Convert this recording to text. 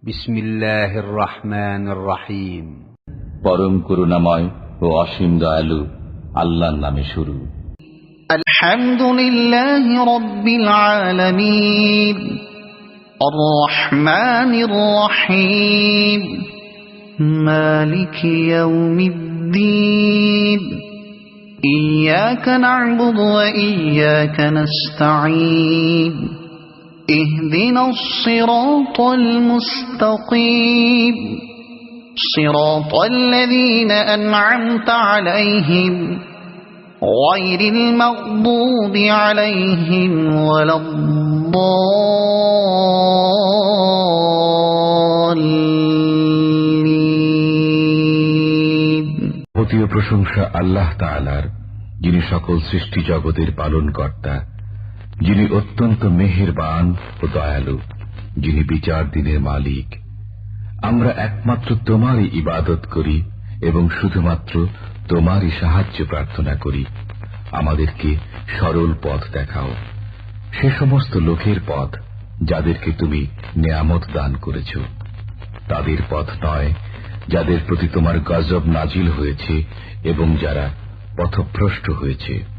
বিসমিল্লাহির রহমানির রহিম। পরম করুণাময় ও অসীম দয়ালু আল্লাহর নামে শুরু। আলহামদুলিল্লাহি রাব্বিল আলামিন আর রহমানির রহিম মালিকি ইয়াউমিদ্দিন ইয়্যাকা না'বুদু ওয়া ইয়্যাকা নাস্তাঈন ইহদিনাস সিরাতাল মুস্তাকিম সিরাতাল্লাযীনা আন'আমতা আলাইহিম غير المغضوب عليهم ولا الضالين। যাবতীয় প্রশংসা আল্লাহ তাআলার, যিনি সকল সৃষ্টি জগতের পালনকর্তা, যিনি অত্যন্ত মেহেরবান ও দয়ালু, যিনি বিচার দিনের মালিক। আমরা একমাত্র তোমারই ইবাদত করি এবং শুধুমাত্র তোমারই সাহায্য প্রার্থনা করি। আমাদেরকে সরল পথ দেখাও, সে সমস্ত লোকের পথ যাদেরকে তুমি নেয়ামত দান করেছ, তাদের পথ নয় যাদের প্রতি তোমার গজব নাজিল হয়েছে এবং যারা পথভ্রষ্ট হয়েছে।